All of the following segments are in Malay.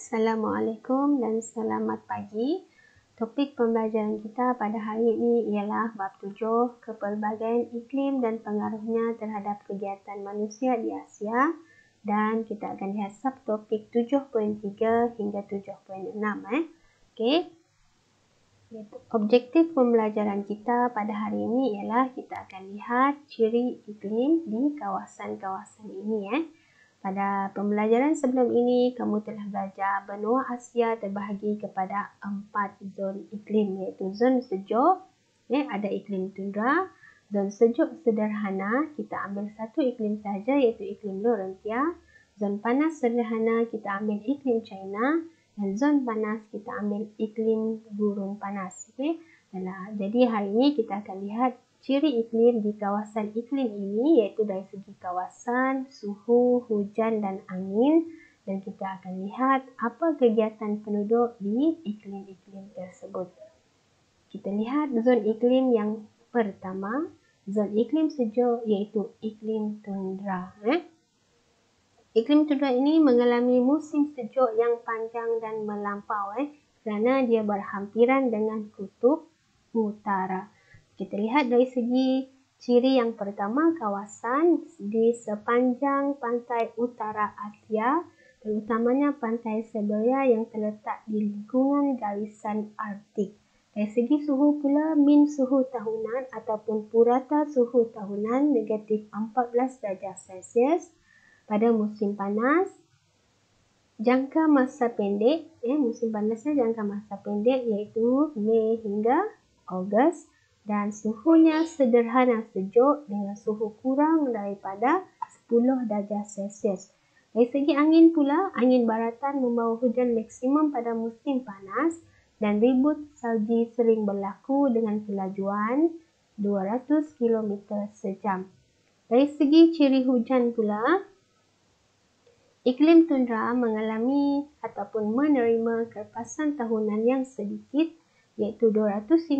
Assalamualaikum dan selamat pagi. Topik pembelajaran kita pada hari ini ialah bab 7, kepelbagaian iklim dan pengaruhnya terhadap kegiatan manusia di Asia, dan kita akan lihat subtopik 7.3 hingga 7.6. Okey. Objektif pembelajaran kita pada hari ini ialah kita akan lihat ciri iklim di kawasan-kawasan ini. Pada pembelajaran sebelum ini, kamu telah belajar benua Asia terbahagi kepada 4 zon iklim, iaitu zon sejuk, ada iklim tundra, zon sejuk sederhana, kita ambil satu iklim sahaja iaitu iklim Laurentia, zon panas sederhana kita ambil iklim China, dan zon panas kita ambil iklim gurun panas. Jadi hari ini kita akan lihat ciri iklim di kawasan iklim ini, iaitu dari segi kawasan, suhu, hujan dan angin, dan kita akan lihat apa kegiatan penduduk di iklim-iklim tersebut. Kita lihat zon iklim yang pertama, zon iklim sejuk iaitu iklim tundra. Iklim tundra ini mengalami musim sejuk yang panjang dan melampau kerana dia berhampiran dengan kutub utara. Kita lihat dari segi ciri yang pertama, kawasan di sepanjang pantai utara Asia, terutamanya pantai Siberia yang terletak di lingkungan garisan Arktik. Dari segi suhu pula, min suhu tahunan ataupun purata suhu tahunan negatif 14 darjah Celsius pada musim panas. Jangka masa pendek, musim panasnya jangka masa pendek iaitu Mei hingga Ogos. Dan suhunya sederhana sejuk dengan suhu kurang daripada 10 darjah Celsius. Dari segi angin pula, angin baratan membawa hujan maksimum pada musim panas dan ribut salji sering berlaku dengan kelajuan 200 km sejam. Dari segi ciri hujan pula, iklim tundra mengalami ataupun menerima kerpasan tahunan yang sedikit, iaitu 250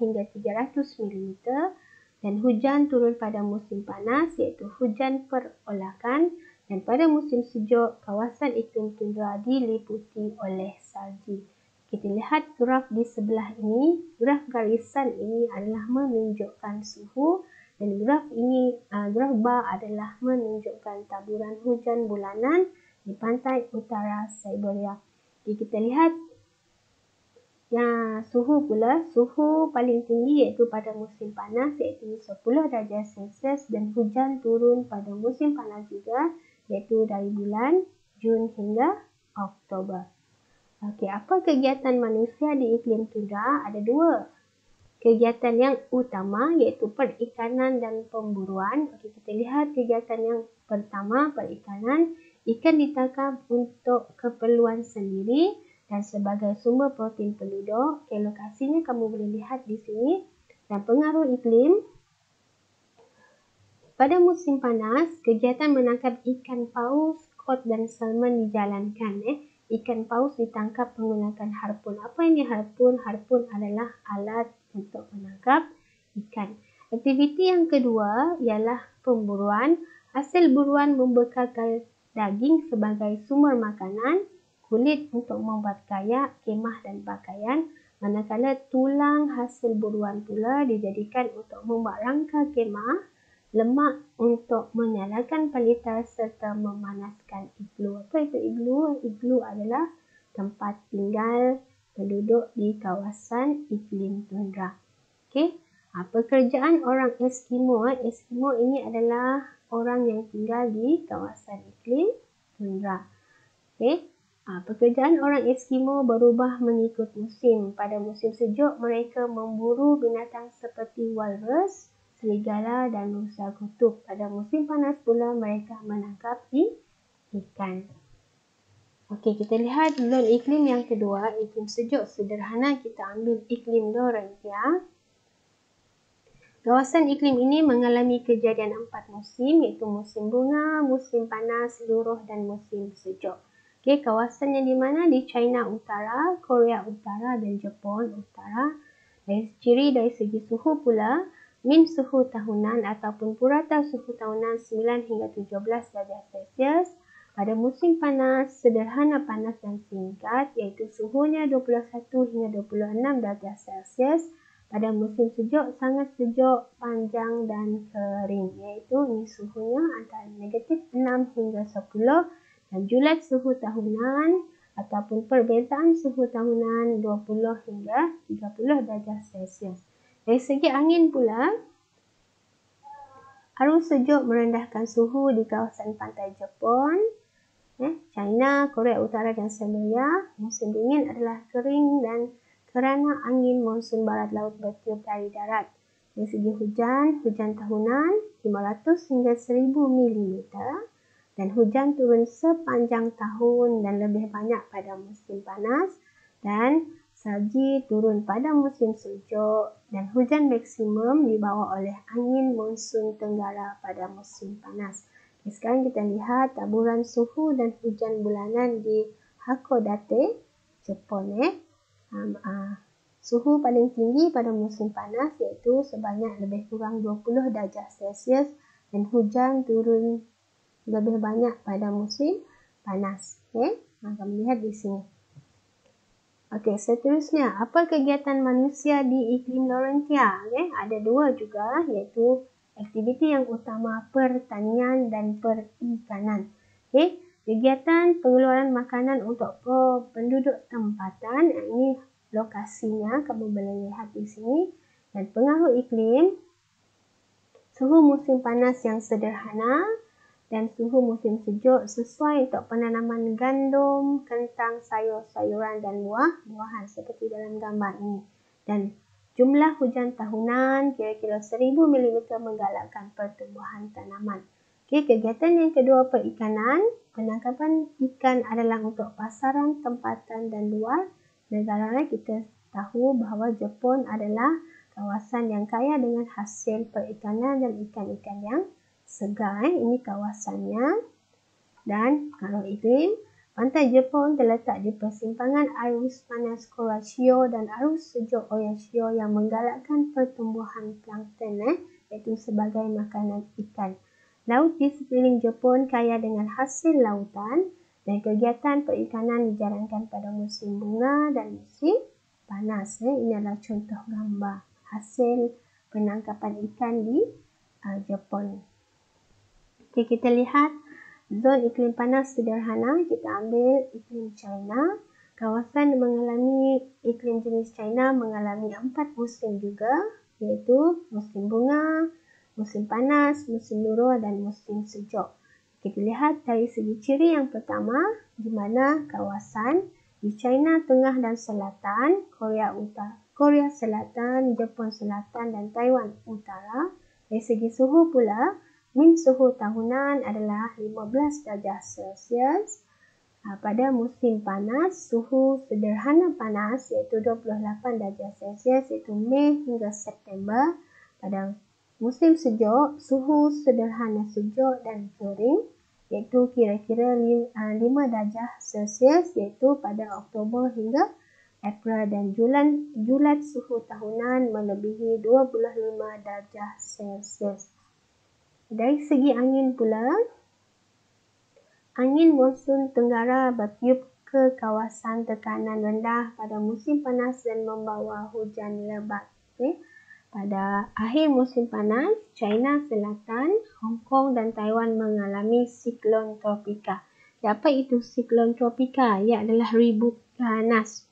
hingga 300 mm, dan hujan turun pada musim panas iaitu hujan perolakan, dan pada musim sejuk kawasan iklim tundra diliputi oleh salji. Kita lihat graf di sebelah ini, graf garisan ini adalah menunjukkan suhu dan graf bar adalah menunjukkan taburan hujan bulanan di pantai utara Siberia. Kita lihat suhu pula, suhu paling tinggi iaitu pada musim panas iaitu 10 darjah Celsius, dan hujan turun pada musim panas juga iaitu dari bulan Jun hingga Oktober. Apa kegiatan manusia di iklim tundra? Ada dua kegiatan yang utama iaitu perikanan dan pemburuan. Kita lihat kegiatan yang pertama, perikanan. Ikan ditangkap untuk keperluan sendiri dan sebagai sumber protein penduduk. Lokasinya kamu boleh lihat di sini. Dan pengaruh iklim. Pada musim panas, kegiatan menangkap ikan paus, kod dan salmon dijalankan. Ikan paus ditangkap menggunakan harpun. Apa ini harpun? Harpun adalah alat untuk menangkap ikan. Aktiviti yang kedua ialah pemburuan. Hasil buruan membekalkan daging sebagai sumber makanan, kulit untuk membuat kayak, kemah dan pakaian, manakala tulang hasil buruan pula dijadikan untuk membuat rangka kemah, lemak untuk menyalakan pelita serta memanaskan iglu. Apa itu iglu? Iglu adalah tempat tinggal penduduk di kawasan iklim tundra. Pekerjaan orang Eskimo. Eskimo ini adalah orang yang tinggal di kawasan iklim tundra. Pekerjaan orang Eskimo berubah mengikut musim. Pada musim sejuk, mereka memburu binatang seperti walrus, serigala dan rusa kutub. Pada musim panas pula, mereka menangkap ikan. Kita lihat zon iklim yang kedua, iklim sejuk sederhana. Kita ambil iklim Laurentia. Kawasan iklim ini mengalami kejadian 4 musim, iaitu musim bunga, musim panas, luruh dan musim sejuk. Kawasannya di mana? Di China Utara, Korea Utara dan Jepun Utara. Ciri dari segi suhu pula, min suhu tahunan ataupun purata suhu tahunan 9 hingga 17 darjah Celsius. Pada musim panas, sederhana panas dan singkat iaitu suhunya 21 hingga 26 darjah Celsius. Pada musim sejuk, sangat sejuk, panjang dan kering iaitu ini suhunya antara -6 hingga 10 dan julat suhu tahunan ataupun perbezaan suhu tahunan 20 hingga 30 darjah Celsius. Dari segi angin pula, arus sejuk merendahkan suhu di kawasan pantai Jepun, China, Korea Utara dan Siberia. Musim dingin adalah kering dan kerana angin monsun barat laut bertiup dari darat. Dari segi hujan, hujan tahunan 500 hingga 1000 mm dan hujan turun sepanjang tahun dan lebih banyak pada musim panas, dan salji turun pada musim sejuk, dan hujan maksimum dibawa oleh angin monsun tenggara pada musim panas. Sekarang kita lihat taburan suhu dan hujan bulanan di Hakodate, Jepun. Suhu paling tinggi pada musim panas iaitu sebanyak lebih kurang 20 darjah Celsius dan hujan turun lebih banyak pada musim panas. Kamu lihat di sini. Seterusnya, apa kegiatan manusia di iklim Laurentia? Ada dua juga, iaitu aktiviti yang utama pertanian dan perikanan. Kegiatan pengeluaran makanan untuk penduduk tempatan, ini lokasinya kamu boleh lihat di sini. Dan pengaruh iklim, suhu musim panas yang sederhana dan suhu musim sejuk sesuai untuk penanaman gandum, kentang, sayur-sayuran dan buah-buahan seperti dalam gambar ini. Dan jumlah hujan tahunan kira-kira 1000 mm menggalakkan pertumbuhan tanaman. Kegiatan yang kedua perikanan. Penangkapan ikan adalah untuk pasaran tempatan dan luar negara. Kita tahu bahawa Jepun adalah kawasan yang kaya dengan hasil perikanan dan ikan-ikan yang segar. Ini kawasannya. Dan kalau iklim, pantai Jepun terletak di persimpangan arus panas Kuroshio dan arus sejuk Oyashio yang menggalakkan pertumbuhan plankton, iaitu sebagai makanan ikan. Laut di sekeliling Jepun kaya dengan hasil lautan dan kegiatan perikanan dijalankan pada musim bunga dan musim panas. Ini adalah contoh gambar hasil penangkapan ikan di Jepun. Kita lihat zon iklim panas sederhana. Kita ambil iklim China. Kawasan mengalami iklim jenis China mengalami 4 musim juga, iaitu musim bunga, musim panas, musim nurul dan musim sejuk. Kita lihat dari segi ciri yang pertama, di mana kawasan di China Tengah dan Selatan, Korea Selatan, Jepun Selatan dan Taiwan Utara. Dari segi suhu pula, min suhu tahunan adalah 15 darjah Celsius. Pada musim panas, suhu sederhana panas iaitu 28 darjah Celsius iaitu Mei hingga September. Pada musim sejuk, suhu sederhana sejuk dan kering iaitu kira-kira 5 darjah Celsius iaitu pada Oktober hingga April, dan julat suhu tahunan melebihi 25 darjah Celsius. Dari segi angin pula, angin monsun tenggara bertiup ke kawasan tekanan rendah pada musim panas dan membawa hujan lebat. Pada akhir musim panas, China Selatan, Hong Kong dan Taiwan mengalami siklon tropika. Apa itu siklon tropika? Ia adalah ribut ganas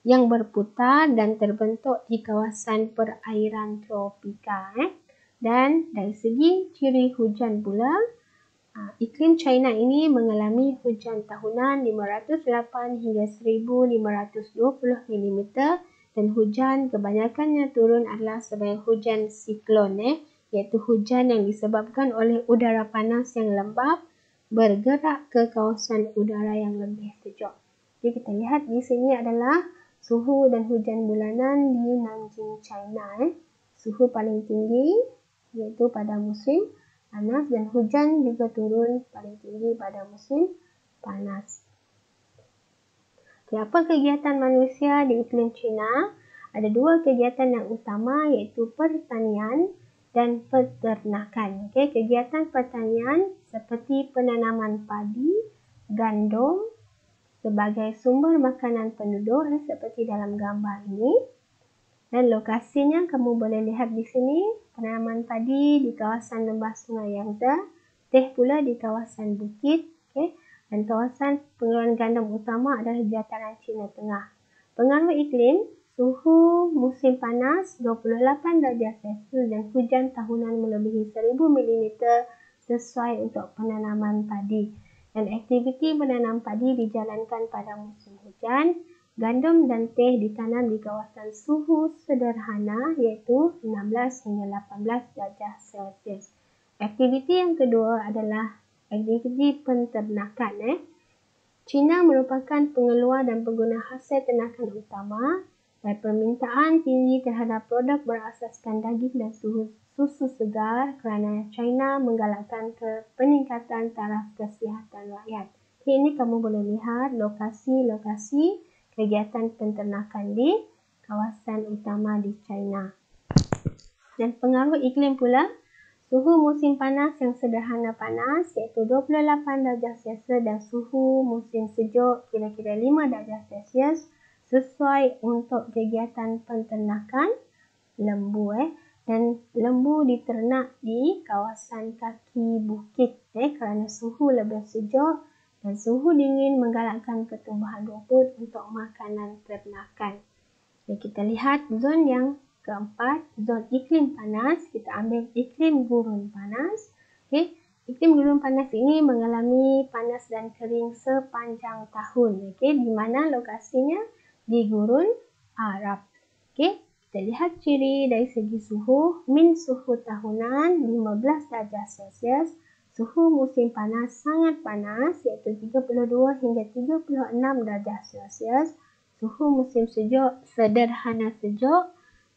yang berputar dan terbentuk di kawasan perairan tropika. Dan dari segi ciri hujan pula, iklim China ini mengalami hujan tahunan 508 hingga 1520 mm dan hujan kebanyakannya turun adalah sebagai hujan siklon, iaitu hujan yang disebabkan oleh udara panas yang lembap bergerak ke kawasan udara yang lebih sejuk. Jadi kita lihat di sini adalah suhu dan hujan bulanan di Nanjing, China. Suhu paling tinggi iaitu pada musim panas dan hujan juga turun paling tinggi pada musim panas. Apa kegiatan manusia di iklim China? Ada dua kegiatan yang utama iaitu pertanian dan peternakan. Okey, kegiatan pertanian seperti penanaman padi, gandum sebagai sumber makanan penduduk seperti dalam gambar ini. Dan lokasinya kamu boleh lihat di sini, penanaman padi di kawasan lembah Sungai Yangtze, teh pula di kawasan bukit, okay? Dan kawasan pengeluaran gandum utama adalah dataran China Tengah. Pengaruh iklim, suhu musim panas 28 darjah Celsius dan hujan tahunan melebihi 1000 mm sesuai untuk penanaman padi. Dan aktiviti menanam padi dijalankan pada musim hujan. Gandum dan teh ditanam di kawasan suhu sederhana iaitu 16 hingga 18 darjah Celsius. Aktiviti yang kedua adalah aktiviti penternakan. China merupakan pengeluar dan pengguna hasil ternakan utama dan permintaan tinggi terhadap produk berasaskan daging dan susu segar kerana China menggalakkan peningkatan taraf kesihatan rakyat. Ini kamu boleh lihat lokasi-lokasi kegiatan penternakan di kawasan utama di China. Dan pengaruh iklim pula, suhu musim panas yang sederhana panas iaitu 28 darjah Celsius dan suhu musim sejuk kira-kira 5 darjah Celsius sesuai untuk kegiatan penternakan lembu. Dan lembu diternak di kawasan kaki bukit kerana suhu lebih sejuk dan suhu dingin menggalakkan pertumbuhan rumput untuk makanan ternakan. Jadi kita lihat zon yang keempat, zon iklim panas, kita ambil iklim gurun panas. Okay. Iklim gurun panas ini mengalami panas dan kering sepanjang tahun. Okay. Di mana lokasinya? Di gurun Arab. Okay. Kita lihat ciri dari segi suhu. Min suhu tahunan 15 darjah Celsius. Suhu musim panas sangat panas iaitu 32 hingga 36 darjah Celsius. Suhu musim sejuk sederhana sejuk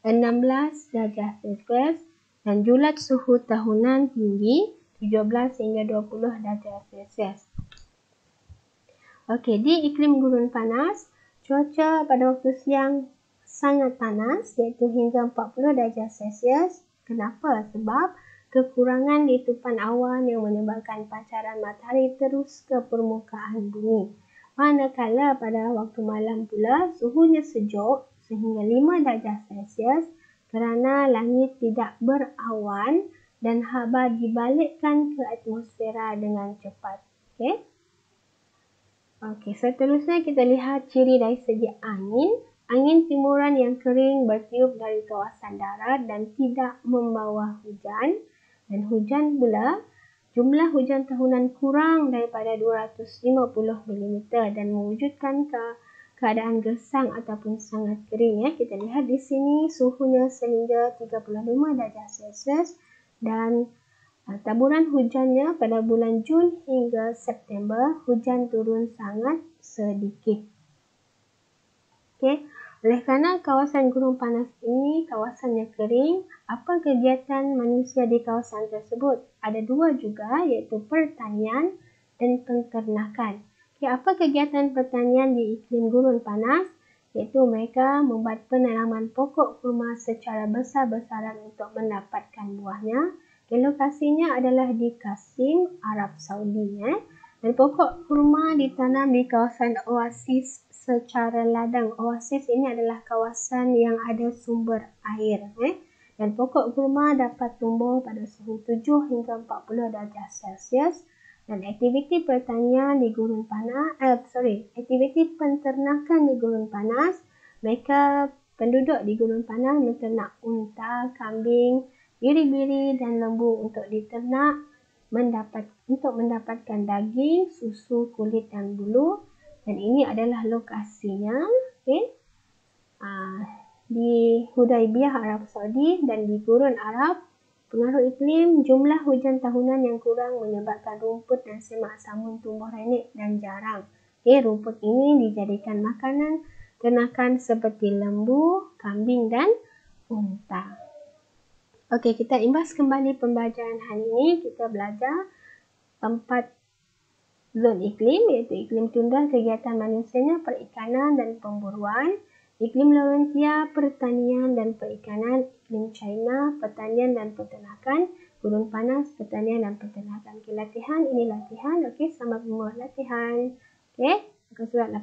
16 darjah Celsius dan julat suhu tahunan tinggi 17 hingga 20 darjah Celsius. Okey, di iklim gurun panas, cuaca pada waktu siang sangat panas iaitu hingga 40 darjah Celsius. Kenapa? Sebab kekurangan letupan awan yang menyebabkan pancaran matahari terus ke permukaan bumi. Manakala pada waktu malam pula suhunya sejuk sehingga 5 darjah Celsius kerana langit tidak berawan dan haba dibalikkan ke atmosfera dengan cepat. Okey, seterusnya kita lihat ciri dari segi angin. Angin timuran yang kering bertiup dari kawasan darat dan tidak membawa hujan. Dan hujan pula, jumlah hujan tahunan kurang daripada 250 mm dan mewujudkan keadaan gersang ataupun sangat kering. Kita lihat di sini suhunya sehingga 35 darjah Celsius dan taburan hujannya pada bulan Jun hingga September hujan turun sangat sedikit. Oleh kerana kawasan gurun panas ini kawasannya kering, apa kegiatan manusia di kawasan tersebut? Ada dua juga iaitu pertanian dan peternakan. Apa kegiatan pertanian di iklim gurun panas? Iaitu mereka membuat penanaman pokok kurma secara besar-besaran untuk mendapatkan buahnya. Lokasinya adalah di Qasim, Arab Saudi. Dan pokok kurma ditanam di kawasan oasis secara ladang. Oasis ini adalah kawasan yang ada sumber air. Dan pokok kurma dapat tumbuh pada suhu 7 hingga 40 darjah Celsius. Dan aktiviti pertanian di gurun panas, aktiviti penternakan di gurun panas, mereka penduduk di gurun panas menternak unta, kambing, biri-biri dan lembu untuk diternak untuk mendapatkan daging, susu, kulit dan bulu. Dan ini adalah lokasinya di Hudaibiyah, Arab Saudi dan di gurun Arab. Pengaruh iklim, jumlah hujan tahunan yang kurang menyebabkan rumput dan semak samun tumbuh renek dan jarang. Rumput ini dijadikan makanan ternakan seperti lembu, kambing dan unta. Okey, kita imbas kembali pembelajaran hari ini. Kita belajar 4 zon iklim iaitu iklim tundra, kegiatan manusianya, perikanan dan pemburuan. Iklim Laurentia, pertanian dan perikanan. Iklim China, pertanian dan peternakan. Gurun panas, pertanian dan peternakan. Okey, latihan. Ini latihan. Okey, selamat membuat latihan. Okey, akan surat